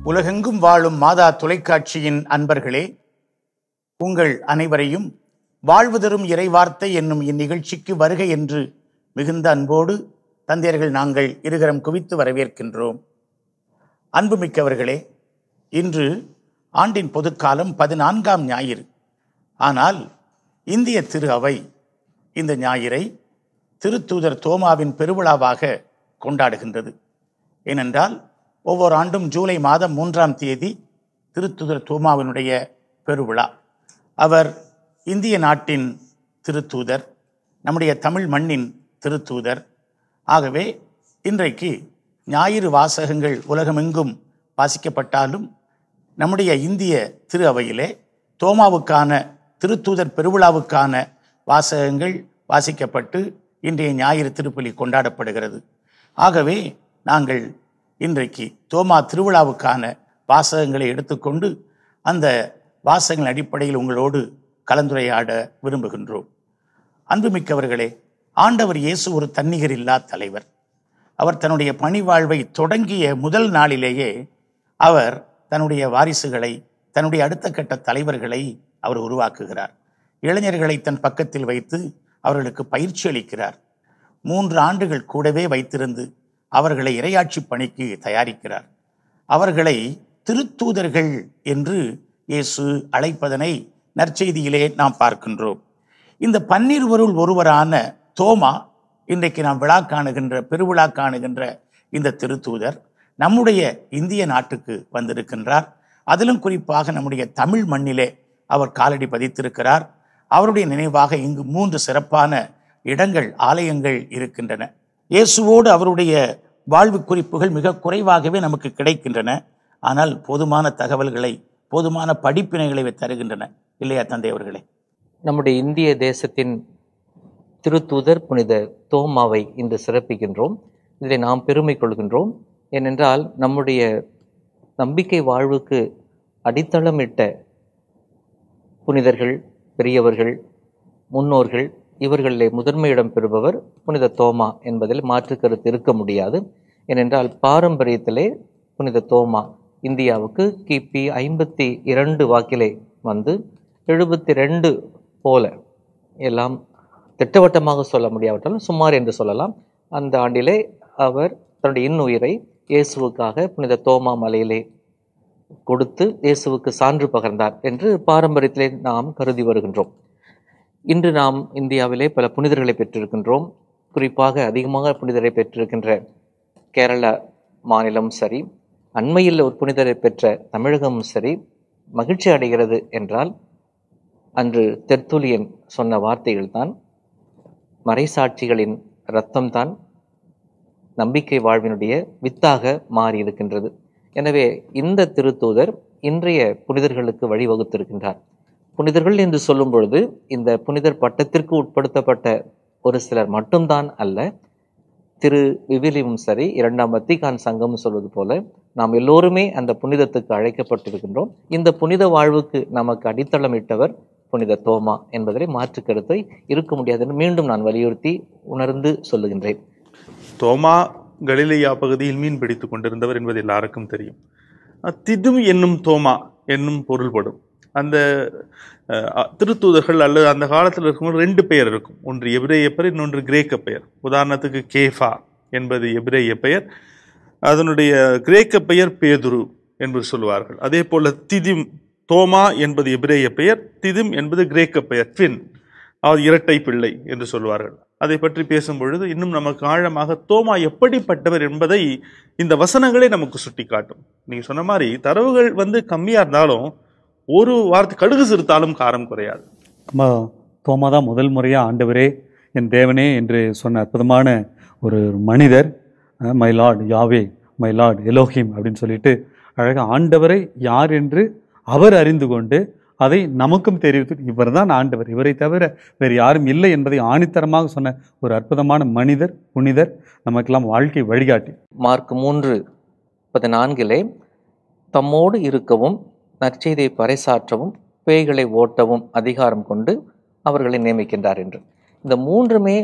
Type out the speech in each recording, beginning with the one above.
உலகெங்கும் வாழும் மாதா தொலைக்காட்சியின் அன்பர்களே, உங்கள் அனைவரையும் வாழ்வு தரும் இறைவார்த்தை என்னும் இந்நிகழ்ச்சிக்கு வருக என்று மிகுந்த அன்போடு தந்தையர்கள் நாங்கள் இருகரம் குவித்து வரவேற்கின்றோம். அன்புமிக்கவர்களே, இன்று ஆண்டின் பொதுக்காலம் 14ஆம் ஞாயிறு. ஆனால் இந்திய திரு அவை இந்த ஞாயிறை திருத்தூதர் தோமாவின் பெருவிழாவாக கொண்டாடுகின்றது. ஏனென்றால் ஒவ்வொரு ஆண்டும் ஜூலை மாதம் 3ஆம் தேதி திருத்தூதர் தோமாவினுடைய பெருவிழா. அவர் இந்திய நாட்டின் திருத்தூதர், நம்முடைய தமிழ் மண்ணின் திருத்தூதர். ஆகவே இன்றைக்கு ஞாயிறு வாசகங்கள் உலகமெங்கும் வாசிக்கப்பட்டாலும் நம்முடைய இந்திய திரு அவையிலே தோமாவுக்கான திருத்தூதர் பெருவிழாவுக்கான வாசகங்கள் வாசிக்கப்பட்டு இன்றைய ஞாயிறு திருப்பலி கொண்டாடப்படுகிறது. ஆகவே நாங்கள் இன்றைக்கு தோமா திருவிழாவுக்கான வாசகங்களை எடுத்துக்கொண்டு அந்த வாசகங்கள் அடிப்படையில் உங்களோடு கலந்துரையாட விரும்புகின்றோம். அன்புமிக்கவர்களே, ஆண்டவர் இயேசு ஒரு தன்னிகர் இல்லா தலைவர். அவர் தன்னுடைய பணி வாழ்வை தொடங்கிய முதல் நாளிலேயே அவர் தன்னுடைய வாரிசுகளை, தன்னுடைய அடுத்த கட்ட தலைவர்களை அவர் உருவாக்குகிறார். இளைஞர்களை தன் பக்கத்தில் வைத்து அவர்களுக்கு பயிற்சி அளிக்கிறார். 3 ஆண்டுகள் கூடவே வைத்திருந்து அவர்களை இறையாட்சி பணிக்கு தயாரிக்கிறார். அவர்களை திருத்தூதர்கள் என்று இயேசு அழைப்பதனை நற்செய்தியிலே நாம் பார்க்கின்றோம். இந்த 12 ஒருவரான தோமா, இன்றைக்கு நாம் விழா காணுகின்ற பெருவிழா காணுகின்ற இந்த திருத்தூதர் நம்முடைய இந்திய நாட்டுக்கு வந்திருக்கின்றார். அதிலும் குறிப்பாக நம்முடைய தமிழ் மண்ணிலே அவர் காலடி பதித்திருக்கிறார். அவருடைய நினைவாக இங்கு 3 சிறப்பான இடங்கள், ஆலயங்கள் இருக்கின்றன. இயேசுவோடு அவருடைய வாழ்வு குறிப்புகள் மிக குறைவாகவே நமக்கு கிடைக்கின்றன. ஆனால் போதுமான தகவல்களை, போதுமான படிப்பினைகளை தருகின்றன, இல்லையா தந்தை அவர்களே? நம்முடைய இந்திய தேசத்தின் திருத்தூதர் புனித தோமாவை இன்று சிறப்பிக்கின்றோம். இதை நாம் பெருமை கொள்கின்றோம். ஏனென்றால் நம்முடைய நம்பிக்கை வாழ்வுக்கு அடித்தளமிட்ட புனிதர்கள், பெரியவர்கள், முன்னோர்கள், இவர்களிலே முதன்மையிடம் பெறுபவர் புனித தோமா என்பதில் மாற்று கருத்து இருக்க முடியாது. ஏனென்றால் பாரம்பரியத்திலே புனித தோமா இந்தியாவுக்கு கிபி 52 வாக்கிலே வந்து 72 போல, எல்லாம் திட்டவட்டமாக சொல்ல முடியாவிட்டாலும் சுமார் என்று சொல்லலாம், அந்த ஆண்டிலே அவர் தன்னுடைய இன்னுயிரை இயேசுவுக்காக புனித தோமா மலையிலே கொடுத்து இயேசுவுக்கு சான்று பகர்ந்தார் என்று பாரம்பரியத்திலே நாம் கருதி வருகின்றோம். இன்று நாம் இந்தியாவிலே பல புனிதர்களை பெற்றிருக்கின்றோம். குறிப்பாக அதிகமாக புனிதரை பெற்றிருக்கின்ற கேரள மாநிலம் சரி, அண்மையில் ஒரு புனிதரை பெற்ற தமிழகமும் சரி மகிழ்ச்சி அடைகிறது. என்றால் அன்று தெர்த்துலியன் சொன்ன வார்த்தைகள் தான், மறைசாட்சிகளின் இரத்தம்தான் நம்பிக்கை வாழ்வினுடைய வித்தாக மாறி இருக்கின்றது. எனவே இந்த திருத்தூதர் இன்றைய புனிதர்களுக்கு வழிவகுத்திருக்கின்றார். புனிதர்கள் என்று சொல்லும் பொழுது இந்த புனிதர் பட்டத்திற்கு உட்படுத்தப்பட்ட ஒரு சிலர் மட்டும்தான் அல்ல. திரு விவிலியமும் சரி, 2ஆம் வத்திக்கான் சங்கமும் சொல்வது போல நாம் எல்லோருமே அந்த புனிதத்துக்கு அழைக்கப்பட்டிருக்கின்றோம். இந்த புனித வாழ்வுக்கு நமக்கு அடித்தளமிட்டவர் புனித தோமா என்பதை மாற்று கருத்தை இருக்க முடியாது என்று மீண்டும் நான் வலியுறுத்தி உணர்ந்து சொல்லுகின்றேன். தோமா கலிலேயா பகுதியில் மீன் பிடித்துக் கொண்டிருந்தவர் என்பது எல்லாருக்கும் தெரியும். திதும் என்னும் தோமா என்னும் பொருள்படும். அந்த திருத்தூதர்கள் அல்லது அந்த காலத்தில் இருக்கும் 2 பெயர் இருக்கும். ஒன்று எபிரேய பெயர், இன்னொன்று கிரேக்க பெயர். உதாரணத்துக்கு கேஃபா என்பது எபிரேய பெயர், அதனுடைய கிரேக்க பெயர் பேதுரு என்று சொல்லுவார்கள். அதே போல திதிம், தோமா என்பது எபிரேய பெயர், திதிம் என்பது கிரேக்க பெயர், ட்வின், இரட்டை பிள்ளை என்று சொல்வார்கள். அதை பற்றி பேசும் பொழுது இன்னும் நமக்கு ஆழமாக தோமா எப்படிப்பட்டவர் என்பதை இந்த வசனங்களே நமக்கு சுட்டி காட்டும். நீங்க சொன்ன மாதிரி தரவுகள் கம்மியா இருந்தாலும் ஒரு வார்த்தை கடுகு சிறுத்தாலும் காரம் குறையாது. தோமா தான் முதல் முறையாக ஆண்டவரே, என் தேவனே என்று சொன்ன அற்புதமான ஒரு மனிதர். My Lord Yahweh, my Lord Elohim அப்படின்னு சொல்லிட்டு அழகாக ஆண்டவரை யார் என்று அவர் அறிந்து கொண்டு அதை நமக்கும் தெரிவித்து, இவர் தான் ஆண்டவர், இவரை தவிர வேறு யாரும் இல்லை என்பதை ஆணித்தரமாக சொன்ன ஒரு அற்புதமான மனிதர், புனிதர், நமக்கெல்லாம் வாழ்க்கை வழிகாட்டி. மார்க் 3:14 தம்மோடு இருக்கவும் நற்செய்தியை பறைசாற்றவும் பேய்களை ஓட்டவும் அதிகாரம் கொண்டு அவர்களை நியமிக்கின்றார் என்று. இந்த 3மே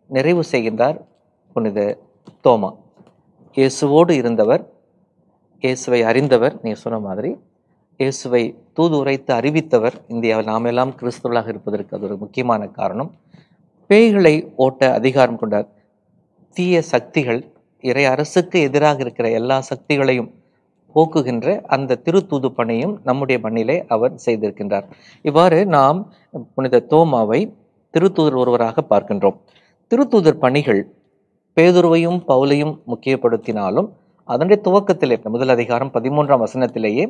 நிறைவு செய்கின்றார் புனித தோமா. இயேசுவோடு இருந்தவர், இயேசுவை அறிந்தவர், நீ சொன்ன மாதிரி இயேசுவை தூது உரைத்து அறிவித்தவர். இந்தியாவில் நாம் எல்லாம் கிறிஸ்தவர்களாக இருப்பதற்கு அது ஒரு முக்கியமான காரணம். பேய்களை ஓட்ட அதிகாரம் கொண்டார். தீய சக்திகள், இறை அரசுக்கு எதிராக இருக்கிற எல்லா சக்திகளையும் போக்குகின்ற அந்த திருத்தூது பணியும் நம்முடைய மண்ணிலே அவர் செய்திருக்கின்றார். இவ்வாறு நாம் புனித தோமாவை திருத்தூதர் ஒருவராக பார்க்கின்றோம். திருத்தூதர் பணிகள் பேதுருவையும் பவுலையும் முக்கியப்படுத்தினாலும் அதனுடைய துவக்கத்திலே முதல் அதிகாரம் 13ஆம் வசனத்திலேயே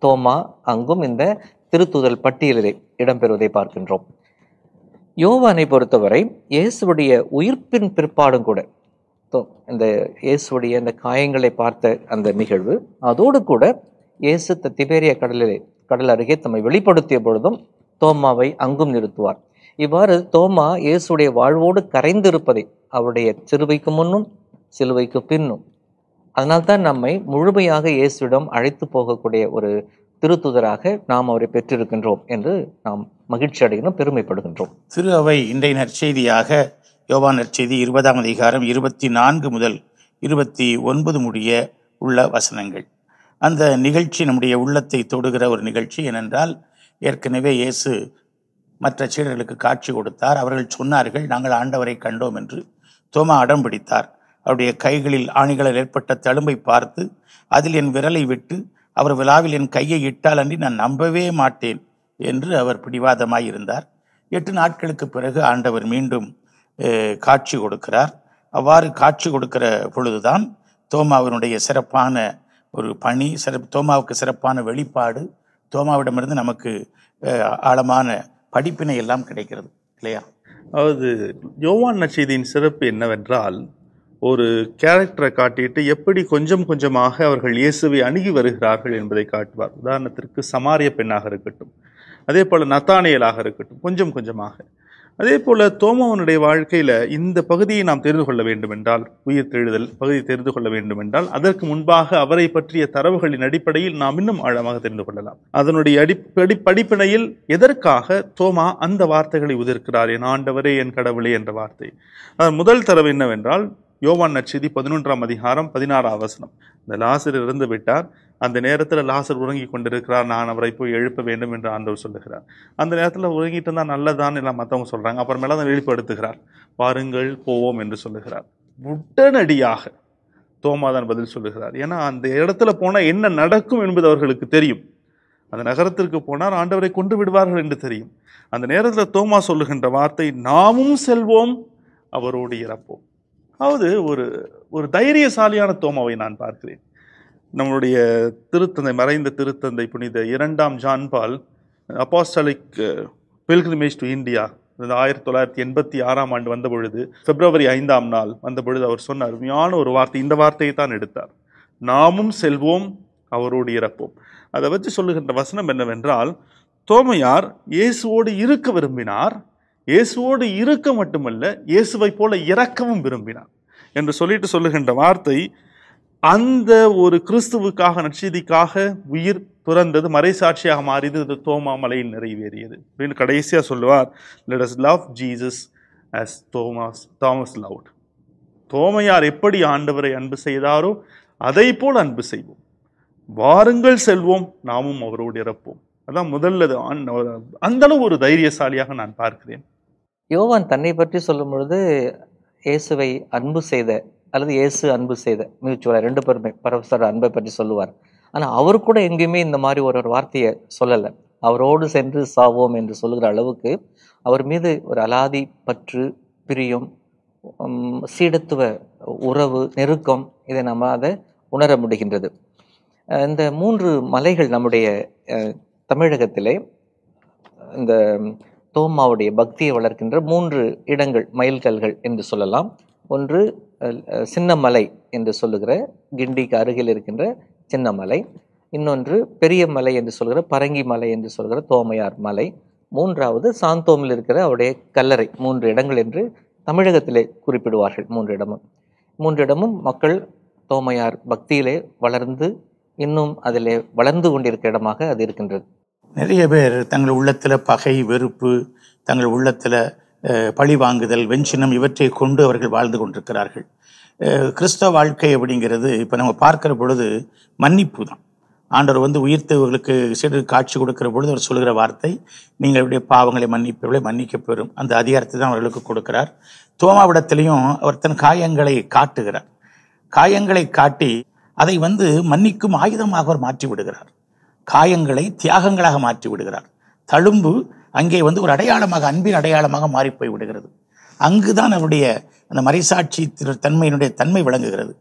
தோமா அங்கும் இந்த திருத்தூதர் பட்டியலிலே இடம்பெறுவதை பார்க்கின்றோம். யோவானை பொறுத்தவரை இயேசுடைய உயிர்ப்பின் பிற்பாடும் கூட இந்த இயேசுடைய இந்த காயங்களை பார்த்த அந்த நிகழ்வு, அதோடு கூட இயேசு திபேரியா கடல் அருகே தம்மை வெளிப்படுத்திய பொழுதும் தோமாவை அங்கும் நிறுத்துவார். இவ்வாறு தோமா இயேசுடைய வாழ்வோடு கரைந்திருப்பதை அவருடைய சிலுவைக்கு முன்னும் சிலுவைக்கு பின்னும், அதனால்தான் நம்மை முழுமையாக இயேசுவிடம் அழைத்து போகக்கூடிய ஒரு திருத்துதராக நாம் அவரை பெற்றிருக்கின்றோம் என்று நாம் மகிழ்ச்சி அடைகிறோம், பெருமைப்படுகின்றோம். திரு அவை இன்றைய நற்செய்தியாக யோவான் நற்செய்தி 20ஆம் அதிகாரம் 24 முதல் 29 முடிய உள்ள வசனங்கள். அந்த நிகழ்ச்சி நம்முடைய உள்ளத்தை தொடுகிற ஒரு நிகழ்ச்சி. ஏனென்றால் ஏற்கனவே இயேசு மற்ற சீடர்களுக்கு காட்சி கொடுத்தார். அவர்கள் சொன்னார்கள், நாங்கள் ஆண்டவரை கண்டோம் என்று. தோமா அடம் பிடித்தார். அவருடைய கைகளில் ஆணிகளில் ஏற்பட்ட தழும்பை பார்த்து அதில் என் விரலை விட்டு அவர் விழாவில் என் கையை இட்டால் அன்றி நான் நம்பவே மாட்டேன் என்று அவர் பிடிவாதமாய் இருந்தார். 8 நாட்களுக்கு பிறகு ஆண்டவர் மீண்டும் காட்சி கொடுக்கிறார். அவ்வாறு காட்சி கொடுக்கிற பொழுதுதான் தோமாவினுடைய சிறப்பான ஒரு பணி, தோமாவுக்கு சிறப்பான வெளிப்பாடு, தோமாவிடமிருந்து நமக்கு ஆழமான படிப்பினை எல்லாம் கிடைக்கிறது இல்லையா? அதாவது யோவான் நற்செய்தியின் சிறப்பு என்னவென்றால், ஒரு கேரக்டரை காட்டிட்டு எப்படி கொஞ்சம் கொஞ்சமாக அவர்கள் இயேசுவை அணுகி வருகிறார்கள் என்பதை காட்டுவார். உதாரணத்திற்கு சமாரிய பெண்ணாக இருக்கட்டும், அதே போல நத்தானியலாக இருக்கட்டும், கொஞ்சம் கொஞ்சமாக. அதே போல தோமாவனுடைய வாழ்க்கையில இந்த பகுதியை நாம் தெரிந்து கொள்ள வேண்டும் என்றால், உயிர் தெழுதல் பகுதி தெரிந்து கொள்ள வேண்டும் என்றால், அதற்கு முன்பாக அவரை பற்றிய தரவுகளின் அடிப்படையில் நாம் இன்னும் ஆழமாக தெரிந்து கொள்ளலாம். அதனுடைய படிப்பினையில் எதற்காக தோமா அந்த வார்த்தைகளை உதிர்க்கிறார், என் ஆண்டவரே என் கடவுளே என்ற வார்த்தை. முதல் தரவு என்னவென்றால், யோவான் நற்செய்தி 11ஆம் அதிகாரம் 16ஆம் வசனம். இந்த லாசர் இறந்து விட்டார். அந்த நேரத்தில் லாசர் உறங்கி கொண்டிருக்கிறார். நான் அவரை போய் எழுப்ப வேண்டும் என்று ஆண்டவர் சொல்லுகிறார். அந்த நேரத்தில் உறங்கிட்டு இருந்தால் நல்லதான் எல்லாம் மற்றவங்க சொல்றாங்க. அப்புறமேல அதை வெளிப்படுத்துகிறார். பாருங்கள் போவோம் என்று சொல்லுகிறார். உடனடியாக தோமாதான் பதில் சொல்லுகிறார். ஏன்னா அந்த இடத்துல போனால் என்ன நடக்கும் என்பது அவர்களுக்கு தெரியும். அந்த நகரத்திற்கு போனால் ஆண்டவரை கொண்டு விடுவார்கள் என்று தெரியும். அந்த நேரத்தில் தோமா சொல்லுகின்ற வார்த்தை, நாமும் செல்வோம் அவரோடு இறப்போம். அதாவது ஒரு தைரியசாலியான தோமாவை நான் பார்க்கிறேன். நம்மளுடைய திருத்தந்தை, மறைந்த திருத்தந்தை புனித 2ஆம் John Paul apostolic pilgrimage to India 1986ஆம் ஆண்டு வந்த பொழுது, பிப்ரவரி 5ஆம் நாள் வந்த பொழுது அவர் சொன்ன அருமையான ஒரு வார்த்தை, இந்த வார்த்தையை தான் எடுத்தார். நாமும் செல்வோம் அவரோடு இறப்போம். அதை வச்சு சொல்லுகின்ற வசனம் என்னவென்றால், தோமையார் இயேசுவோடு இருக்க விரும்பினார். இயேசுவோடு இருக்க மட்டுமல்ல, இயேசுவை போல இறக்கவும் விரும்பினார் என்று சொல்லுகின்ற வார்த்தை, அந்த ஒரு கிறிஸ்துவுக்காக நற்செய்திக்காக உயிர் துறந்தது, மறைசாட்சியாக மாறியது, இது தோமா மலையில் நிறைவேறியது அப்படின்னு கடைசியா சொல்லுவார். Let us love Jesus as Thomas loved. தோமையார் எப்படி ஆண்டவரை அன்பு செய்தாரோ அதை போல் அன்பு செய்வோம். வாருங்கள் செல்வோம், நாமும் அவரோடு இறப்போம். அதான் முதல்ல அந்த அளவு ஒரு தைரியசாலியாக நான் பார்க்கிறேன். யோவான் தன்னை பற்றி சொல்லும் பொழுது இயேசுவை அன்பு செய்த அல்லது இயேசு அன்பு செய்த மியூச்சுவலா 2 பேருமே பரஸ்பர அன்பை பற்றி சொல்லுவார். ஆனால் அவர் கூட எங்கேயுமே இந்த மாதிரி ஒரு வார்த்தையை சொல்லலை. அவரோடு சென்று சாவோம் என்று சொல்லுகிற அளவுக்கு அவர் மீது ஒரு அலாதி பற்று, பிரியம், சீடத்துவ உறவு, நெருக்கம், இதை நம்ம அதை உணர முடிகின்றது. இந்த 3 மலைகள் நம்முடைய தமிழகத்திலே இந்த தோமாவுடைய பக்தியை வளர்க்கின்ற 3 இடங்கள், மைல்கல்கள் என்று சொல்லலாம். ஒன்று சின்னமலை என்று சொல்லுகிற கிண்டிக்கு அருகில் இருக்கின்ற சின்னமலை, இன்னொன்று பெரிய மலை என்று சொல்கிற பரங்கி மலை என்று சொல்கிற தோமையார் மலை, 3வது சாந்தோமில் இருக்கிற அவருடைய கல்லறை. 3 இடங்கள் என்று தமிழகத்திலே குறிப்பிடுவார்கள். 3 இடமும் மக்கள் தோமையார் பக்தியிலே வளர்ந்து இன்னும் அதிலே வளர்ந்து கொண்டிருக்கிற இடமாக அது இருக்கின்றது. நிறைய பேர் தங்கள் உள்ளத்தில் பகை, வெறுப்பு, தங்கள் உள்ளத்தில் பழி வாங்குதல், வெஞ்சினம் இவற்றை கொண்டு அவர்கள் வாழ்ந்து கொண்டிருக்கிறார்கள். கிறிஸ்தவ வாழ்க்கை அப்படிங்கிறது இப்போ நம்ம பார்க்கிற பொழுது மன்னிப்பு தான். ஆண்டவர் வந்து உயிர்த்தவர்களுக்கு சீடருக்கு காட்சி கொடுக்கிற பொழுது அவர் சொல்கிற வார்த்தை, நீங்களுடைய பாவங்களை மன்னிப்பவர்களை மன்னிக்க பெறும். அந்த அதிகாரத்தை தான் அவர்களுக்கு கொடுக்கிறார். தோமாவிடத்திலையும் அவர் தன் காயங்களை காட்டுகிறார். காயங்களை காட்டி அதை வந்து மன்னிக்கும் ஆயுதமாக அவர் மாற்றி விடுகிறார். காயங்களை தியாகங்களாக மாற்றி விடுகிறார். தழும்பு அங்கே வந்து ஒரு அடையாளமாக, அன்பின் அடையாளமாக மாறிப்போய் விடுகிறது. அங்குதான் அவருடைய அந்த மறைசாட்சி தன்மையினுடைய தன்மை விளங்குகிறது.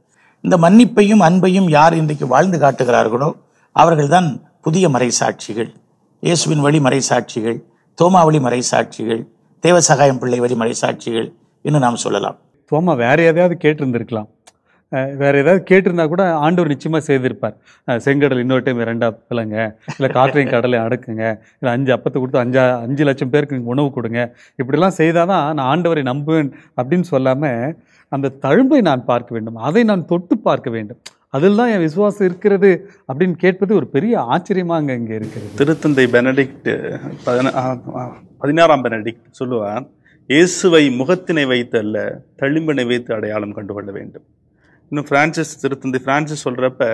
இந்த மன்னிப்பையும் அன்பையும் யார் இன்றைக்கு வாழ்ந்து காட்டுகிறார்களோ அவர்கள்தான் புதிய மறைசாட்சிகள். இயேசுவின் வழி மறைசாட்சிகள், தோமா வழி மறைசாட்சிகள், தேவசகாயம் பிள்ளை வழி மறைசாட்சிகள் இன்னும் நாம் சொல்லலாம். தோமா வேற எதையாவது கேட்டிருந்திருக்கலாம். வேற ஏதாவது கேட்டிருந்தா கூட ஆண்டவர் நிச்சயமா செய்திருப்பார். செங்கடல் இன்னொரு டைம் 2 பிள்ளைங்க, இல்லை காற்றையும் கடலை அடக்குங்க, இல்லை 5 அப்பத்தை கொடுத்து 5 லட்சம் பேருக்கு நீங்கள் உணவு கொடுங்க, இப்படிலாம் செய்தாதான் நான் ஆண்டவரை நம்புவேன் அப்படின்னு சொல்லாமல் அந்த தழும்பை நான் பார்க்க வேண்டும், அதை நான் தொட்டு பார்க்க வேண்டும், அதில் தான் என் விசுவாசம் இருக்கிறது அப்படின்னு கேட்பது ஒரு பெரிய ஆச்சரியமாக இங்கே இருக்கிறது. திருத்தந்தை பெனடிக்ட் 16ஆம் பெனடிக்ட் சொல்லுவார், இயேசுவை முகத்தினை வைத்து அல்ல தழும்பினை வைத்து அடையாளம் கண்டுகொள்ள வேண்டும். இன்னும் திருத்தந்தை பிரான்சிஸ் சொல்றப்ப,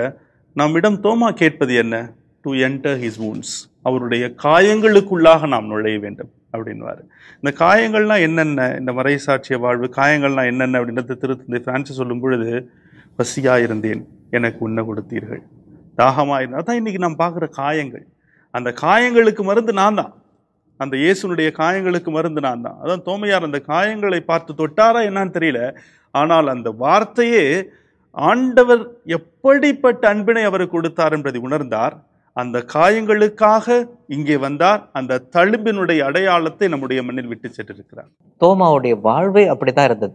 நம்மிடம் தோமா கேட்பது என்ன? டு என்டர் ஹிஸ் வூண்ட்ஸ், அவருடைய காயங்களுக்குள்ளாக நாம் நுழைய வேண்டும் அப்படின்வாரு. இந்த காயங்கள்லாம் என்னென்ன, இந்த மறைசாட்சிய வாழ்வு காயங்கள்லாம் என்னென்ன அப்படின்றது திருத்தந்தை பிரான்சிஸ் சொல்லும் பொழுது, பசியா இருந்தேன் எனக்கு உண்ண கொடுத்தீர்கள், தாகமா இருந்தேன். அதான் இன்னைக்கு நாம் பார்க்குற காயங்கள். அந்த காயங்களுக்கு மருந்து நான் தான், அந்த இயேசுனுடைய காயங்களுக்கு மருந்து நான் தான். அதான் தோமையார் அந்த காயங்களை பார்த்து தொட்டாரா என்னன்னு தெரியல, ஆனால் அந்த வார்த்தையே ஆண்டவர் எப்படிப்பட்ட அன்பினை அவருக்கு கொடுத்தார் என்பதை உணர்ந்தார். அந்த காயங்களுக்காக இங்கே வந்தார். அந்த தழும்பினுடைய அடையாளத்தை நம்முடைய மண்ணில் விட்டு சென்றிருக்கிறார். தோமாவுடைய வாழ்வே அப்படித்தான் இருந்தது.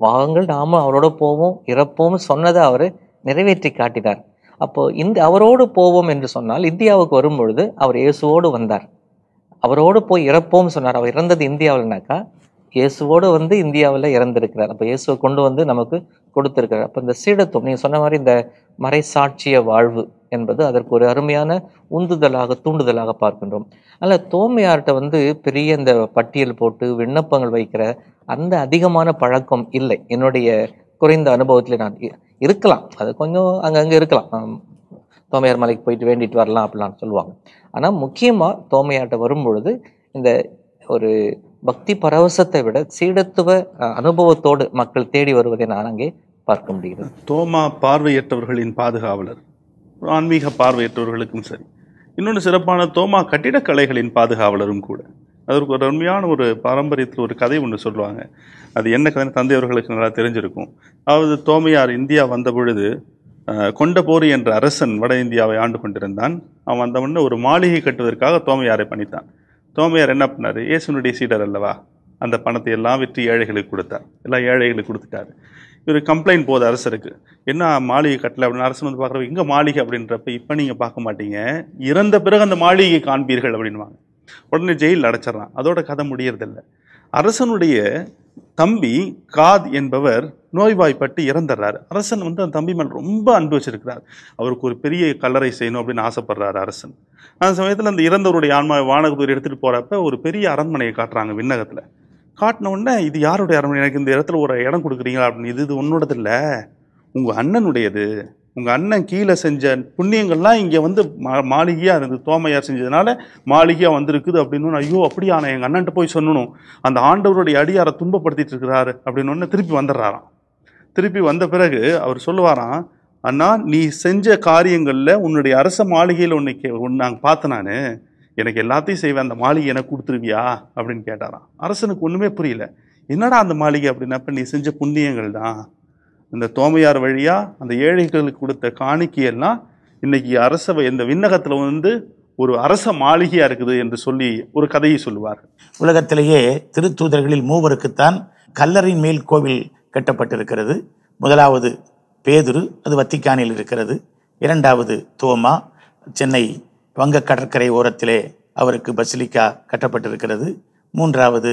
வாங்கள் நாம அவரோட போவோம் இறப்போம் சொன்னதை அவர் நிறைவேற்றி காட்டினார். அப்போ அவரோடு போவோம் என்று சொன்னால் இந்தியாவுக்கு வரும் பொழுது அவர் இயேசுவோடு வந்தார். அவரோடு போய் இறப்போம் சொன்னார். அவர் இறந்தது இந்தியாவில்னாக்கா இயேசுவோடு வந்து இந்தியாவில் இறந்திருக்கிறார். அப்போ இயேசுவை கொண்டு வந்து நமக்கு கொடுத்திருக்கிறார். அப்போ இந்த சீடத்துவம், நீங்கள் சொன்ன மாதிரி இந்த மறைசாட்சிய வாழ்வு என்பது அதற்கு ஒரு அருமையான உந்துதலாக தூண்டுதலாக பார்க்கின்றோம். அதில் தோமையார்கிட்ட வந்து பெரிய இந்த பட்டியல் போட்டு விண்ணப்பங்கள் வைக்கிற அந்த அதிகமான பழக்கம் இல்லை. என்னுடைய குறைந்த அனுபவத்தில் நான் இருக்கலாம், அது கொஞ்சம் அங்கங்கே இருக்கலாம், தோமையார் மலைக்கு போயிட்டு வேண்டிட்டு வரலாம் அப்படிலாம் சொல்லுவாங்க. ஆனால் முக்கியமாக தோமையார்கிட்ட வரும்பொழுது இந்த ஒரு பக்தி பரவசத்தை விட சீடத்துவ அனுபவத்தோடு மக்கள் தேடி வருவதை நான் அங்கே பார்க்க முடிகிறது. தோமா பார்வையற்றவர்களின் பாதுகாவலர், ஆன்மீக பார்வையற்றவர்களுக்கும் சரி. இன்னொன்று சிறப்பான, தோமா கட்டிடக்கலைகளின் பாதுகாவலரும் கூட. அதற்கு ஒரு அருமையான ஒரு பாரம்பரியத்தில் ஒரு கதை ஒன்று சொல்லுவாங்க. அது என்ன கதை தந்தையவர்களுக்கு நல்லா தெரிஞ்சிருக்கும். அதாவது தோமையார் இந்தியா வந்த பொழுது கொண்டபோரி என்ற அரசன் வட இந்தியாவை ஆண்டு கொண்டிருந்தான். அவன் வந்தவொடனே ஒரு மாளிகை கட்டுவதற்காக தோமையாரை பணித்தான். தோமையார் என்ன பண்ணார்? இயேசுனுடைய சீடர் அல்லவா, அந்த பணத்தை எல்லாம் விற்று ஏழைகளுக்கு கொடுத்தார். எல்லாம் ஏழைகளுக்கு கொடுத்துட்டாரு. இவர் கம்ப்ளைண்ட் போகுது அரசருக்கு, என்ன மாளிகை கட்டலை அப்படின்னு. அரசன் வந்து பார்க்குறப்ப, இங்கே மாளிகை அப்படின்றப்ப, இப்போ நீங்கள் பார்க்க மாட்டீங்க, இறந்த பிறகு அந்த மாளிகை காண்பீர்கள் அப்படின்வாங்க. உடனே ஜெயிலில் அடைச்சிட்றான். அதோட கதை முடியறதில்லை. அரசனுடைய தம்பி காத் என்பவர் நோய்வாய்ப்பட்டு இறந்துடுறாரு. அரசன் வந்து அந்த தம்பி மேல் ரொம்ப அன்பு வச்சிருக்கிறார். அவருக்கு ஒரு பெரிய கல்லறை செய்யணும் அப்படின்னு ஆசைப்படுறாரு அரசன். அந்த சமயத்தில் அந்த இறந்தவருடைய ஆன்மாவை வானகத்தூர் எடுத்துகிட்டு போகிறப்ப ஒரு பெரிய அரண்மனையை காட்டுறாங்க விண்ணகத்தில். காட்டின உடனே, இது யாருடைய அரண்மனை, எனக்கு இந்த இடத்துல ஒரு இடம் கொடுக்குறீங்களா அப்படின்னு. இது உன்னோடது இல்லை, உங்கள் அண்ணனுடையது. உங்கள் அண்ணன் கீழே செஞ்ச புண்ணியங்கள்லாம் இங்கே வந்து மாளிகையாக இருந்தது, தோமையார் செஞ்சதுனால மாளிகையாக வந்திருக்குது அப்படின்னு. ஐயோ அப்படியா, நான் எங்கள் அண்ணன்ட்ட போய் சொல்லணும், அந்த ஆண்டவருடைய அடியாரை துன்பப்படுத்திட்டு இருக்கிறாரு அப்படின்னு ஒன்று. திருப்பி வந்துடுறாராம். திருப்பி வந்த பிறகு அவர் சொல்லுவாராம், அண்ணா நீ செஞ்ச காரியங்களில் உன்னுடைய அரச மாளிகையில் ஒன்று நாங்கள் பார்த்தேன், நான் எனக்கு எல்லாத்தையும் செய்வேன், அந்த மாளிகை எனக்கு கொடுத்துருவியா அப்படின்னு கேட்டாராம். அரசனுக்கு ஒன்றுமே புரியல. என்னடா அந்த மாளிகை அப்படின்னப்ப, நீ செஞ்ச புண்ணியங்கள் தான், இந்த தோமையார் வழியா அந்த ஏழைகளுக்கு கொடுத்த காணிக்கையெல்லாம் இன்னைக்கு இந்த விண்ணகத்துல வந்து ஒரு அரச மாளிகையா இருக்குது என்று சொல்லி ஒரு கதையை சொல்லுவார். உலகத்திலேயே திருத்தூதர்களில் 3 கல்லறையின் மேல் கோவில் கட்டப்பட்டிருக்கிறது. முதலாவது பேதுரு, அது வத்திக்கானில் இருக்கிறது. 2வது தோமா, சென்னை வங்க கடற்கரை ஓரத்திலே அவருக்கு பசிலிக்கா கட்டப்பட்டிருக்கிறது. 3வது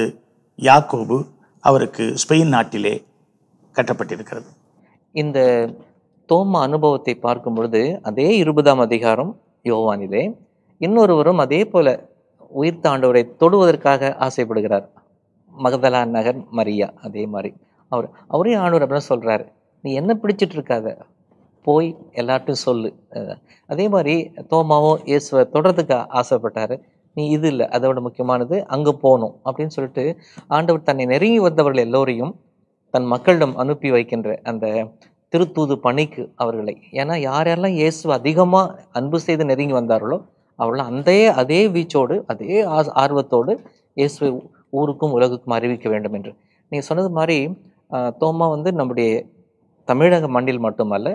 யாக்கோபு, அவருக்கு ஸ்பெயின் நாட்டிலே கட்டப்பட்டிருக்கிறது. இந்த தோமா அனுபவத்தை பார்க்கும் பொழுது அதே 20ஆம் அதிகாரம் யோவானிலே இன்னொருவரும் அதே போல உயிர்த்த ஆண்டவரை தொடுவதற்காக ஆசைப்படுகிறார். மகதலா நகர் மரியா. அதே மாதிரி அவரே ஆண்டவர் அப்படின்னு சொல்றாரு, நீ என்ன பிடிச்சிட்டு இருக்காத, போய் எல்லார்ட்டும் சொல்லு. அதே மாதிரி தோமாவும் இயேசுவை தொடர்றதுக்கு ஆசைப்பட்டாரு. நீ இது இல்லை, அதை விட முக்கியமானது அங்கே போகணும் அப்படின்னு சொல்லிட்டு ஆண்டவர் தன்னை நெருங்கி வந்தவர்கள் எல்லோரையும் தன் மக்களிடம் அனுப்பி வைக்கின்ற அந்த திருத்தூது பணிக்கு அவர்களை, ஏன்னா யாரெல்லாம் இயேசு அதிகமாக அன்பு செய்து நெருங்கி வந்தார்களோ அவர்கள் அதே வீச்சோடு அதே ஆர்வத்தோடு இயேசுவை ஊருக்கும் உலகுக்கும் அறிவிக்க வேண்டும் என்று. நீங்கள் சொன்னது மாதிரி தோமா வந்து நம்முடைய தமிழக மண்ணில் மட்டுமல்ல,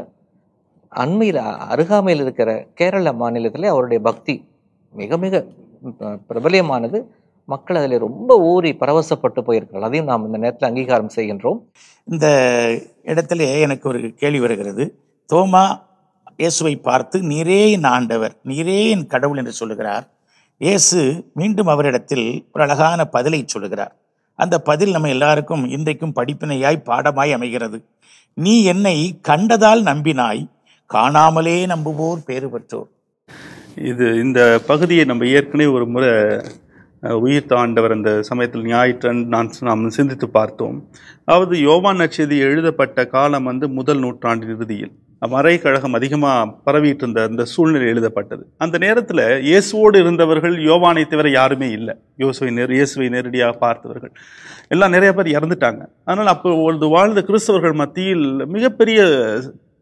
அண்மையில் அருகாமையில் இருக்கிற கேரள மாநிலத்திலே அவருடைய பக்தி மிக மிக பிரபலியமானது. மக்கள் அதில் ரொம்ப ஊறி பரவசப்பட்டு போயிருக்கிறார்கள். அதையும் நாம் இந்த நேரத்தில் அங்கீகாரம் செய்கின்றோம். இந்த இடத்துல எனக்கு ஒரு கேள்வி வருகிறது. தோமா இயேசுவை பார்த்து நீரே என் ஆண்டவர், நீரே என் கடவுள் என்று சொல்லுகிறார். இயேசு மீண்டும் அவரிடத்தில் ஒரு அழகான பதிலை சொல்லுகிறார். அந்த பதில் நம்ம எல்லாருக்கும் இன்றைக்கும் படிப்பினையாய் பாடமாய் அமைகிறது. நீ என்னை கண்டதால் நம்பினாய், காணாமலே நம்புவோர் பேறு பெற்றோர். இந்த பகுதியை நம்ம ஏற்கனவே ஒரு முறை உயிர்த்த ஆண்டவர் அந்த சமயத்தில் ஞாயிற்றன் நாம் சிந்தித்து பார்த்தோம். அதாவது யோவான் நற்செய்தி எழுதப்பட்ட காலம் வந்து முதல் நூற்றாண்டின் இறுதியில் மறை கழகம் அதிகமாக பரவிட்டு இருந்த அந்த சூழ்நிலை எழுதப்பட்டது. அந்த நேரத்தில் இயேசுவோடு இருந்தவர்கள் யோவானை தவிர யாருமே இல்லை. இயேசுவை நேரடியாக பார்த்தவர்கள் எல்லாம் நிறைய பேர் இறந்துட்டாங்க. அதனால் அப்போ வாழ்ந்த கிறிஸ்தவர்கள் மத்தியில் மிகப்பெரிய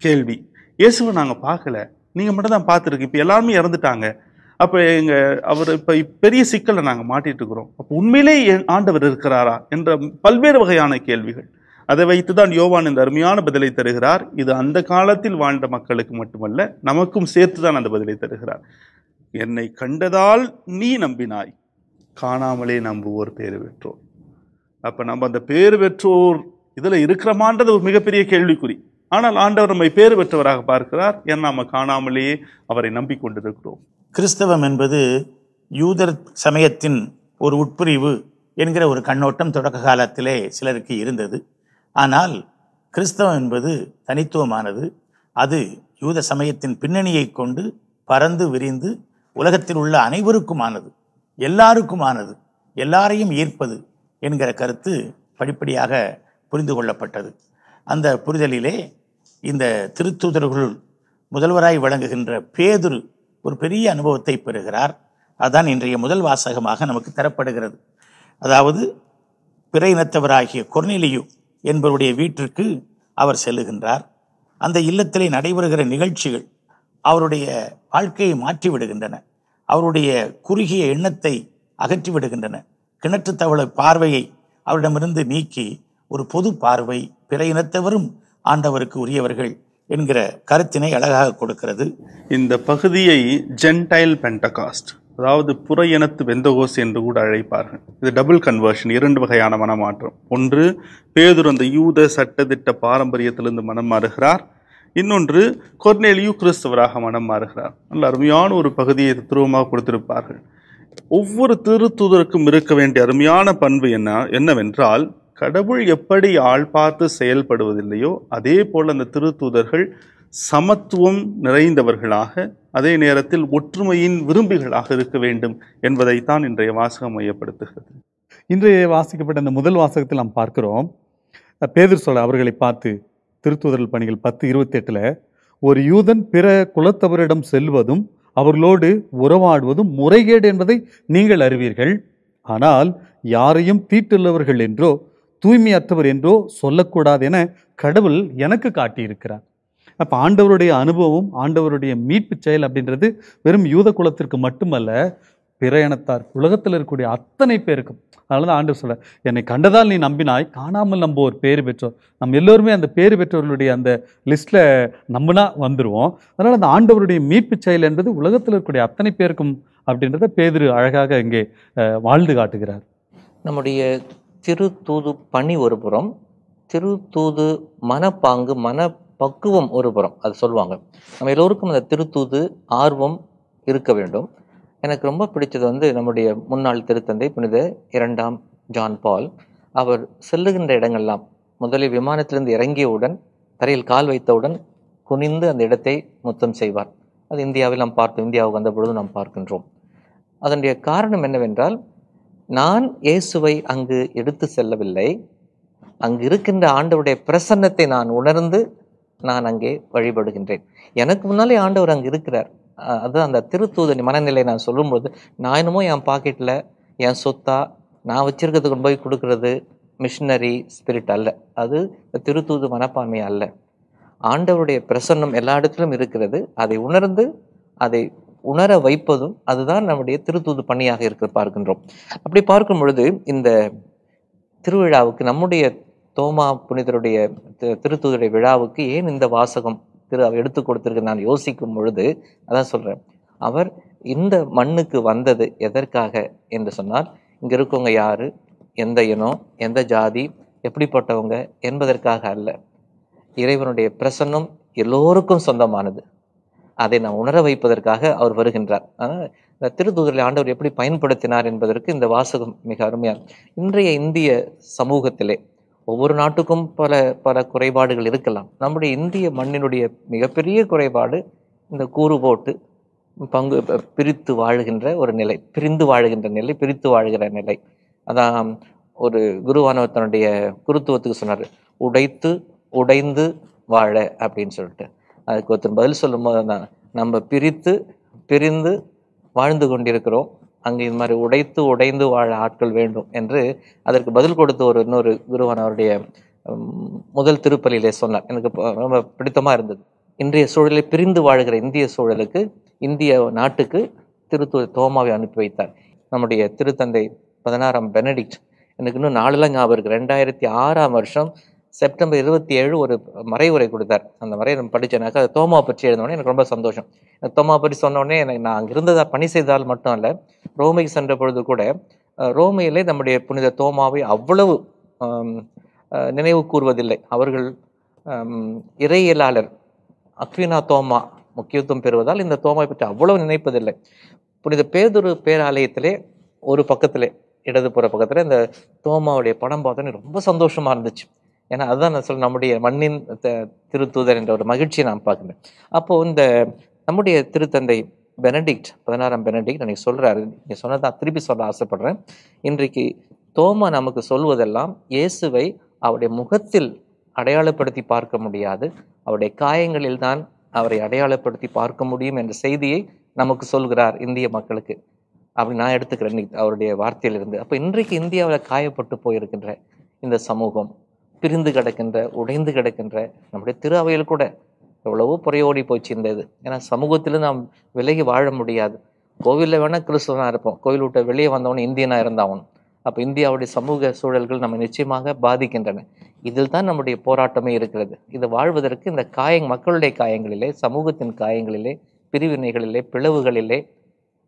கேள்வி, இயேசுவை நாங்கள் பார்க்கல, நீங்கள் மட்டும் தான் பார்த்துருக்கு, இப்போ எல்லாருமே இறந்துட்டாங்க, அப்போ அவர் இப்போ பெரிய சிக்கலை நாங்கள் மாட்டிட்டு இருக்கிறோம், அப்போ உண்மையிலே ஆண்டவர் இருக்கிறாரா என்ற பல்வேறு வகையான கேள்விகள். அதை வைத்துதான் யோவான் இந்த அருமையான பதிலை தருகிறார். இது அந்த காலத்தில் வாழ்ந்த மக்களுக்கு மட்டுமல்ல, நமக்கும் சேர்த்துதான் அந்த பதிலை தருகிறார். என்னை கண்டதால் நீ நம்பினாய், காணாமலே நம்புவோர் பேறு பெற்றோர். அப்ப நம்ம அந்த பேறு பெற்றோர் இதுல இருக்கிறமான்றது ஒரு மிகப்பெரிய கேள்விக்குறி. ஆனால் ஆண்டவர் நம்மை பேறு பெற்றவராக பார்க்கிறார். ஏன்னா நம்ம காணாமலேயே அவரை நம்பிக்கொண்டிருக்கிறோம். கிறிஸ்தவம் என்பது யூதர் சமயத்தின் ஒரு உட்பிரிவு என்கிற ஒரு கண்ணோட்டம் தொடக்க காலத்திலே சிலருக்கு இருந்தது. ஆனால் கிறிஸ்தவம் என்பது தனித்துவமானது. அது யூத சமயத்தின் பின்னணியை கொண்டு பறந்து விரிந்து உலகத்தில் உள்ள அனைவருக்குமானது, எல்லாருக்குமானது, எல்லாரையும் ஈர்ப்பது என்கிற கருத்து படிப்படியாக புரிந்து கொள்ளப்பட்டது. அந்த புரிதலிலே இந்த திருத்தூதர்களுள் முதல்வராய் விளங்குகின்ற பேதுரு ஒரு பெரிய அனுபவத்தை பெறுகிறார். அதுதான் இன்றைய முதல் வாசகமாக நமக்கு தரப்படுகிறது. அதாவது பிற இனத்தவராகிய கொர்நேலியு என்பவருடைய வீட்டிற்கு அவர் செல்லுகின்றார். அந்த இல்லத்திலே நடைபெறுகிற நிகழ்ச்சிகள் அவருடைய வாழ்க்கையை மாற்றிவிடுகின்றன. அவருடைய குறுகிய எண்ணத்தை அகற்றிவிடுகின்றன. கிணற்று தவள பார்வையை அவரிடமிருந்து நீக்கி ஒரு பொது பார்வை, பிற இனத்தவரும் ஆண்டவருக்கு உரியவர்கள் என்கிற கருத்தினை அழகாக கொடுக்கிறது. இந்த பகுதியை ஜென்டைல் பெண்டகாஸ்ட், அதாவது புற இனத்து பெந்தகோஸ் என்று கூட அழைப்பார்கள். இது டபுள் கன்வர்ஷன், 2 வகையான மனமாற்றம். ஒன்று, பேதுரு அந்த யூத சட்டத்திட்ட பாரம்பரியத்திலிருந்து மனம் மாறுகிறார். இன்னொன்று, கொர்நேலியு கிறிஸ்தவராக மனம் மாறுகிறார். நல்ல அருமையான ஒரு பகுதியை தத்துருவமாக கொடுத்திருப்பார்கள். ஒவ்வொரு திருத்தூதருக்கும் இருக்க வேண்டிய அருமையான பண்பு என்னவென்றால், கடவுள் எப்படி ஆள் பார்த்து செயல்படுவதில்லையோ அதே போல் அந்த திருத்தூதர்கள் சமத்துவம் நிறைந்தவர்களாக, அதே நேரத்தில் ஒற்றுமையின் விரும்பிகளாக இருக்க வேண்டும் என்பதைத்தான் இன்றைய வாசகம் மையப்படுத்துகிறது. இன்றைய வாசிக்கப்பட்ட அந்த முதல் வாசகத்தில் நாம் பார்க்கிறோம், பேதுரு சொல்ல அவர்களை பார்த்து, திருத்தூதர்கள் பணிகள் 10:28 ஒரு யூதன் பிற குலத்தவரிடம் செல்வதும் அவர்களோடு உறவாடுவதும் முறைகேடு என்பதை நீங்கள் அறிவீர்கள். ஆனால் யாரையும் தீட்டுள்ளவர்கள் என்றோ தூய்மையற்றவர் என்றோ சொல்லக்கூடாது என கடவுள் எனக்கு காட்டியிருக்கிறார். அப்போ ஆண்டவருடைய அனுபவம், ஆண்டவருடைய மீட்பு செயல் அப்படின்றது வெறும் யூத குலத்திற்கு மட்டுமல்ல, பிற இனத்தார், உலகத்தில் இருக்கக்கூடிய அத்தனை பேருக்கும். அதனால தான் ஆண்டவர் சொல்ல, என்னை கண்டதால் நீ நம்பினாய், காணாமல் நம்புவோர் பேறு பெற்றோர். நம்ம எல்லோருமே அந்த பேறு பெற்றோர்களுடைய அந்த லிஸ்ட்டில் நம்பினா வந்துடுவோம். அதனால் அந்த ஆண்டவருடைய மீட்பு செயல் என்பது உலகத்தில் இருக்கக்கூடிய அத்தனை பேருக்கும் அப்படின்றத பேதுரு அழகாக இங்கே வாழ்ந்து காட்டுகிறார். நம்முடைய திருத்தூது பணி ஒரு புறம், திருத்தூது மனப்பாங்கு, மனப்பக்குவம் ஒரு புறம். அது சொல்லுவாங்க. நம்ம எல்லோருக்கும் அந்த திருத்தூது ஆர்வம் இருக்க வேண்டும். எனக்கு ரொம்ப பிடிச்சது நம்முடைய முன்னாள் திருத்தந்தை புனித 2ஆம் ஜான் பால். அவர் செல்லுகின்ற இடங்கள்லாம் முதலில் விமானத்திலிருந்து இறங்கியவுடன், தரையில் கால் வைத்தவுடன் குனிந்து அந்த இடத்தை முத்தம் செய்வார். அது இந்தியாவில் நாம் பார்த்தோம், இந்தியாவுக்கு வந்த பொழுது நாம் பார்க்கின்றோம். அதனுடைய காரணம் என்னவென்றால், நான் இயேசுவை அங்கு எடுத்து செல்லவில்லை, அங்கு இருக்கின்ற ஆண்டவருடைய பிரசன்னத்தை நான் உணர்ந்து நான் அங்கே வழிபடுகின்றேன். எனக்கு முன்னாலே ஆண்டவர் அங்கே இருக்கிறார். அதுதான் அந்த திருத்தூதன் மனநிலை நான் சொல்லும்போது, நான் என்னமோ என் பாக்கெட்டில் என் சொத்தா நான் வச்சிருக்கிறதுக்கு கொண்டு போய் கொடுக்கறது மிஷினரி ஸ்பிரிட் அல்ல. அது திருத்தூது மனப்பான்மை அல்ல. ஆண்டவருடைய பிரசன்னம் எல்லா இடத்திலும் இருக்கிறது. அதை உணர்ந்து அதை உணர வைப்பதும் அதுதான் நம்முடைய திருத்தூது பணியாக இருக்க பார்க்கின்றோம். அப்படி பார்க்கும் பொழுது இந்த திருவிழாவுக்கு, நம்முடைய தோமா புனிதருடைய திருத்தூதருடைய விழாவுக்கு ஏன் இந்த வாசகம் அவர் எடுத்து கொடுத்திருக்கு நான் யோசிக்கும் பொழுது அதான் சொல்றேன். அவர் இந்த மண்ணுக்கு வந்தது எதற்காக என்று சொன்னால், இங்க இருக்கவங்க யாரு, எந்த இனம், எந்த ஜாதி, எப்படிப்பட்டவங்க என்பதற்காக அல்ல. இறைவனுடைய பிரசன்னம் எல்லோருக்கும் சொந்தமானது. அதை நாம் உணர வைப்பதற்காக அவர் வருகின்றார். இந்த திருத்தூதரை ஆண்டவர் எப்படி பயன்படுத்தினார் என்பதற்கு இந்த வாசகம் மிக அருமையாக. இன்றைய இந்திய சமூகத்திலே ஒவ்வொரு நாட்டுக்கும் பல பல குறைபாடுகள் இருக்கலாம். நம்முடைய இந்திய மண்ணினுடைய மிகப்பெரிய குறைபாடு இந்த கூறு போட்டு பிரித்து வாழுகின்ற ஒரு நிலை, பிரிந்து வாழுகின்ற நிலை, பிரித்து வாழ்கிற நிலை. அதான் ஒரு குருவானவர் தன்னுடைய குருத்துவத்துக்கு சொன்னார், உடைத்து உடைந்து வாழ அப்படின்னு சொல்லிட்டு. அதுக்கு ஒருத்தர் பதில் சொல்லும் போது தான், நம்ம பிரிந்து வாழ்ந்து கொண்டிருக்கிறோம், அங்கே இது மாதிரி உடைத்து உடைந்து வாழ ஆட்கள் வேண்டும் என்று அதற்கு பதில் கொடுத்த இன்னொரு குருவானவருடைய முதல் திருப்பலியிலே சொன்னார். எனக்கு ரொம்ப பிடித்தமா இருந்தது. இன்றைய சூழலை பிரிந்து வாழ்கிற இந்திய சூழலுக்கு, இந்திய நாட்டுக்கு திருத்தூதர் தோமாவை அனுப்பி வைத்தார். நம்முடைய திருத்தந்தை 16ஆம் பெனடிக்ட், எனக்கு இன்னும் நாளெல்லாம் ஞாபகம் இருக்கு. 2006 செப்டம்பர் 27 ஒரு மறைவுரை கொடுத்தார். அந்த மறையை நம்ம படிச்சேனாக்கா அது தோமா பற்றி எழுந்தோடனே எனக்கு ரொம்ப சந்தோஷம். தோமா பற்றி சொன்னோடனே எனக்கு, நான் அங்கே இருந்ததா பணி செய்தால் மட்டும் அல்ல, ரோமைக்கு சென்ற பொழுது கூட ரோமையிலே நம்முடைய புனித தோமாவை அவ்வளவு நினைவு கூறுவதில்லை. அவர்கள் இறையியலாளர் அக்வினா தோமா முக்கியத்துவம் பெறுவதால் இந்த தோமாவை பற்றி அவ்வளவு நினைப்பதில்லை. புனித பேதுரு பேராலயத்திலே ஒரு பக்கத்திலே, இடதுபுற பக்கத்துல இந்த தோமாவுடைய படம் பார்த்தோன்னே ரொம்ப சந்தோஷமா இருந்துச்சு. ஏன்னா அதுதான் நான் சொல்ல, நம்முடைய மண்ணின் திருத்தூதர் என்ற ஒரு மகிழ்ச்சியை நான் பார்க்கிறேன். அப்போ இந்த நம்முடைய திருத்தந்தை பெனடிக்ட் 16ஆம் பெனடிக்ட் அன்னைக்கு சொல்றாரு, நீங்க சொன்னதான் திருப்பி சொல்ல ஆசைப்படுறேன். இன்றைக்கு தோமா நமக்கு சொல்வதெல்லாம் இயேசுவை அவருடைய முகத்தில் அடையாளப்படுத்தி பார்க்க முடியாது, அவருடைய காயங்களில் தான் அவரை அடையாளப்படுத்தி பார்க்க முடியும் என்ற செய்தியை நமக்கு சொல்கிறார் இந்திய மக்களுக்கு. அப்படி நான் எடுத்துக்கிறேன் அவருடைய வார்த்தையிலிருந்து. அப்போ இன்றைக்கு இந்தியாவில் காயப்பட்டு போயிருக்கின்ற இந்த சமூகம், பிரிந்து கிடக்கின்ற, உடைந்து கிடக்கின்ற நம்முடைய திரு அவையில் கூட எவ்வளவோ புறையோடி போச்சு இந்த இது. ஏன்னா சமூகத்திலும் நாம் விலகி வாழ முடியாது. கோவிலில் வேணால் கிறிஸ்துவனாக இருப்போம், கோவில் விட்ட வெளியே வந்தவனும் இந்தியனாக இருந்தாகணும். அப்போ இந்தியாவுடைய சமூக சூழல்கள் நம்ம நிச்சயமாக பாதிக்கின்றன. இதில் தான் நம்முடைய போராட்டமே இருக்கிறது. இது வாழ்வதற்கு இந்த மக்களுடைய காயங்களிலே, சமூகத்தின் காயங்களிலே, பிரிவினைகளிலே, பிளவுகளிலே,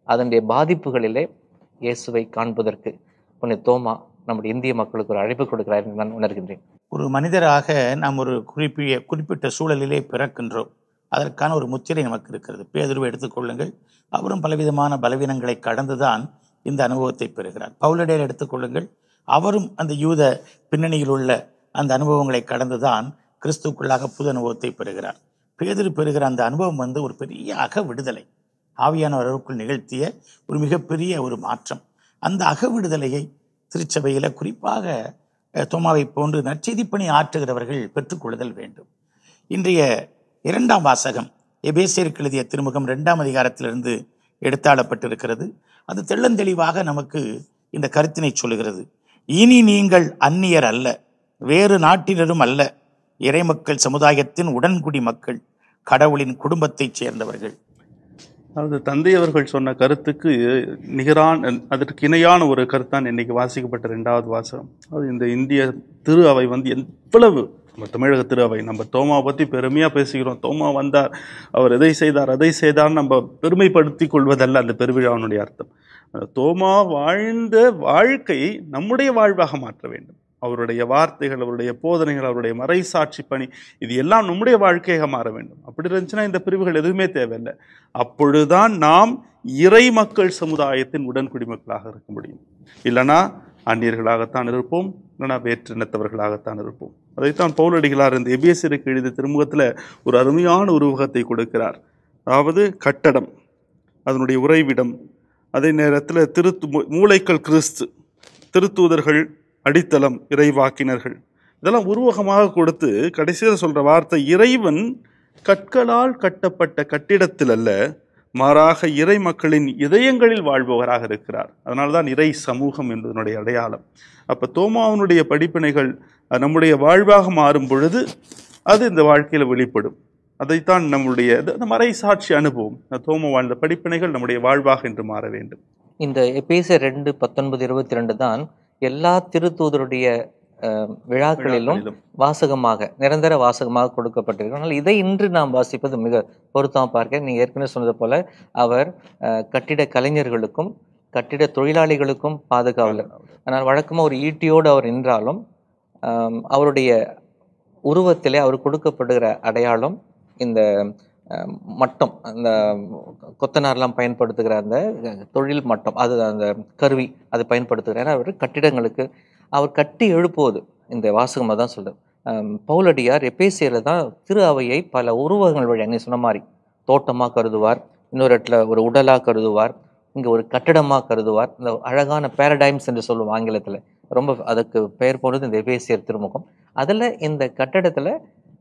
அதனுடைய பாதிப்புகளிலே இயேசுவை காண்பதற்கு புனித தோமா நம்முடைய இந்திய மக்களுக்கு ஒரு அழைப்பு கொடுக்கிறார் என்று நான் உணர்கின்றேன். ஒரு மனிதராக நாம் ஒரு குறிப்பிட்ட சூழலிலே பிறக்கின்றோம். அதற்கான ஒரு முத்திரை நமக்கு இருக்கிறது. பேதுருவை எடுத்துக்கொள்ளுங்கள், அவரும் பலவிதமான பலவீனங்களை கடந்துதான் இந்த அனுபவத்தை பெறுகிறார். பவுலடியாரை எடுத்துக்கொள்ளுங்கள், அவரும் அந்த யூத பின்னணியில் உள்ள அந்த அனுபவங்களை கடந்துதான் கிறிஸ்துக்குள்ளாக புது அனுபவத்தை பெறுகிறார். பேதுரு பெறுகிற அந்த அனுபவம் ஒரு பெரிய அக விடுதலை, ஆவியானவருக்குள் நிகழ்த்திய ஒரு மிகப்பெரிய ஒரு மாற்றம். அந்த அக விடுதலையை திருச்சபையில குறிப்பாக தோமாவை போன்று நற்செய்தி பணி ஆற்றுகிறவர்கள் பெற்றுக்கொள்ளுதல் வேண்டும். இன்றைய 2ஆம் வாசகம் எபேசியருக்கு எழுதிய திருமுகம் 2ஆம் அதிகாரத்திலிருந்து எடுத்தாளப்பட்டிருக்கிறது. அது தெள்ளந்தெளிவாக நமக்கு இந்த கருத்தினை சொல்லுகிறது. இனி நீங்கள் அந்நியர் அல்ல, வேறு நாட்டினரும் அல்ல, இறைமக்கள் சமுதாயத்தின் உடன்குடி மக்கள், கடவுளின் குடும்பத்தைச் சேர்ந்தவர்கள். அதாவது தந்தை அவர்கள் சொன்ன கருத்துக்கு அதற்கு இணையான ஒரு கருத்தான் இன்னைக்கு வாசிக்கப்பட்ட 2வது வாசகம். அது இந்த இந்திய திரு அவை எவ்வளவு, நம்ம தமிழக திரு அவை, நம்ம தோமாவை பற்றி பெருமையாக பேசுகிறோம். தோமா வந்தார், அவர் எதை செய்தார் அதை செய்தார், நம்ம பெருமைப்படுத்தி கொள்வதல்ல அந்த பெருவிழாவினுடைய அர்த்தம். தோமா வாழ்ந்த வாழ்க்கை நம்முடைய வாழ்வாக மாற்ற வேண்டும். அவருடைய வார்த்தைகள், அவருடைய போதனைகள், அவருடைய மறைசாட்சி பணி, இது எல்லாம் நம்முடைய வாழ்க்கையாக மாற வேண்டும். அப்படி இருந்துச்சுன்னா இந்த பிரிவுகள் எதுவுமே தேவையில்லை. அப்பொழுதுதான் நாம் இறை மக்கள் சமுதாயத்தின் உடன்குடிமக்களாக இருக்க முடியும். இல்லைனா அந்நியர்களாகத்தான் இருப்போம், இல்லைனா வேற்றினத்தவர்களாகத்தான் இருப்போம். அதைத்தான் பவுலடிகளார் இந்த எபேசியருக்கு எழுதிய திருமுகத்தில் ஒரு அருமையான உருவகத்தை கொடுக்கிறார். அதாவது கட்டடம், அதனுடைய உறைவிடம், அதே நேரத்தில் மூளைக்கல் கிறிஸ்து, திருத்தூதர்கள், அடித்தளம் இறைவாக்கினர்கள், இதெல்லாம் உருவகமாக கொடுத்து கடைசியில் சொல்ற வார்த்தை, இறைவன் கற்களால் கட்டப்பட்ட கட்டிடத்தில் அல்ல, மாறாக இறை மக்களின் இதயங்களில் வாழ்பவராக இருக்கிறார். அதனால்தான் இறை சமூகம் என்பதனுடைய அடையாளம். அப்ப தோமாவுடைய படிப்பினைகள் நம்முடைய வாழ்வாக மாறும் பொழுது அது இந்த வாழ்க்கையில வெளிப்படும். அதைத்தான் நம்முடைய மறை சாட்சி அனுபவம், தோமா வாழ்ந்த படிப்பினைகள் நம்முடைய வாழ்வாக என்று மாற வேண்டும். இந்த எபேசியர் 2:19-22 தான் எல்லா திருத்தூதருடைய விழாக்களிலும் வாசகமாக, நிரந்தர வாசகமாக கொடுக்கப்பட்டிருக்கு. ஆனால் இதை இன்று நாம் வாசிப்பது மிக பொருத்தமாக பார்க்க, நீங்க ஏற்கனவே சொன்னது போல அவர் கட்டிட கலைஞர்களுக்கும் கட்டிட தொழிலாளிகளுக்கும் பாதுகாவலர். ஆனால் வழக்கமாக ஒரு ஈட்டியோடு அவர் நின்றாலும் அவருடைய உருவத்திலே அவர் கொடுக்கப்படுகிற அடையாளம் இந்த மட்டம், அந்த கொத்தனார்லாம் பயன்படுத்துகிற அந்த தொழில் மட்டம், அது அந்த கருவி அதை பயன்படுத்துகிறார். அவர் கட்டிடங்களுக்கு அவர் கட்டி எழுப்புவது இந்த வாசகம் தான் சொல்றார். பவுலடியார் எபேசியரில் தான் திரு அவையை பல உருவகங்கள் வழி, அங்கே சொன்ன மாதிரி தோட்டமாக கருதுவார், இன்னொரு இடத்துல ஒரு உடலாக கருதுவார், இங்கே ஒரு கட்டிடமாக கருதுவார். இந்த அழகான பேரடைம்ஸ் என்று சொல்லுவோம் ஆங்கிலத்தில், ரொம்ப அதுக்கு பெயர் போனது இந்த எபேசியர் திருமுகம். அதில் இந்த கட்டடத்தில்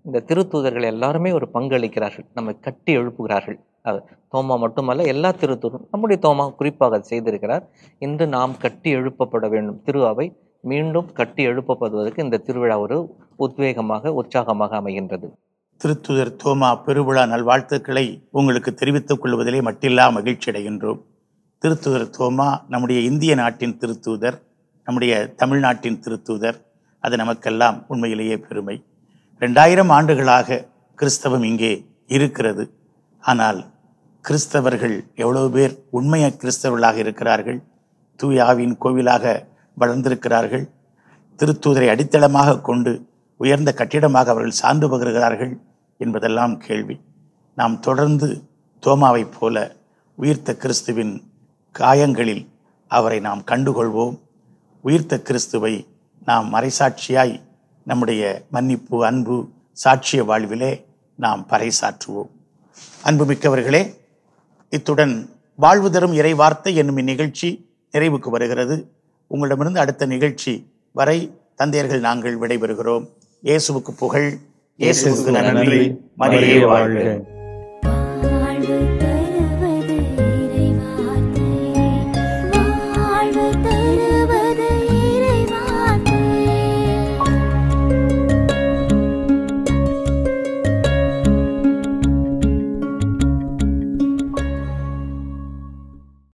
இந்த திருத்தூதர்கள் எல்லாருமே ஒரு பங்களிக்கிறார்கள், நம்ம கட்டி எழுப்புகிறார்கள். அது தோமா மட்டுமல்ல, எல்லா திருத்தூதரும், நம்முடைய தோமா குறிப்பாக செய்திருக்கிறார். இன்று நாம் கட்டி எழுப்பப்பட வேண்டும், திரு அவை மீண்டும் கட்டி எழுப்பப்படுவதற்கு இந்த திருவிழா ஒரு உத்வேகமாக, உற்சாகமாக அமைகின்றது. திருத்தூதர் தோமா பெருவிழா நல்வாழ்த்துக்களை உங்களுக்கு தெரிவித்துக் கொள்வதிலே மட்டில்லா மகிழ்ச்சி அடைகின்றோம். திருத்தூதர் தோமா நம்முடைய இந்திய நாட்டின் திருத்தூதர், நம்முடைய தமிழ்நாட்டின் திருத்தூதர். அது நமக்கெல்லாம் உண்மையிலேயே பெருமை. 2000 ஆண்டுகளாக கிறிஸ்தவம் இங்கே இருக்கிறது. ஆனால் கிறிஸ்தவர்கள் எவ்வளவு பேர் உண்மைய கிறிஸ்தவர்களாக இருக்கிறார்கள், தூய ஆவியின் கோவிலாக வளர்ந்திருக்கிறார்கள், திருத்தூதரை அடித்தளமாக கொண்டு உயர்ந்த கட்டிடமாக அவர்கள் சார்ந்து பகிர்கிறார்கள் என்பதெல்லாம் கேள்வி. நாம் தொடர்ந்து தோமாவைப் போல உயிர்த்த கிறிஸ்துவின் காயங்களில் அவரை நாம் கண்டுகொள்வோம். உயிர்த்த கிறிஸ்துவை நாம் மறைசாட்சியாய் நம்முடைய மன்னிப்பு, அன்பு, சாட்சிய வாழ்விலே நாம் பறைசாற்றுவோம். அன்புமிக்கவர்களே, இத்துடன் வாழ்வு தரும் இறை வார்த்தை என்னும் இந்நிகழ்ச்சி நிறைவுக்கு வருகிறது. உங்களிடமிருந்து அடுத்த நிகழ்ச்சி வரை தந்தையர்கள் நாங்கள் விடைபெறுகிறோம். இயேசுவுக்கு புகழ், இயேசுவுக்கு நன்றி, மரியே வாழ்க.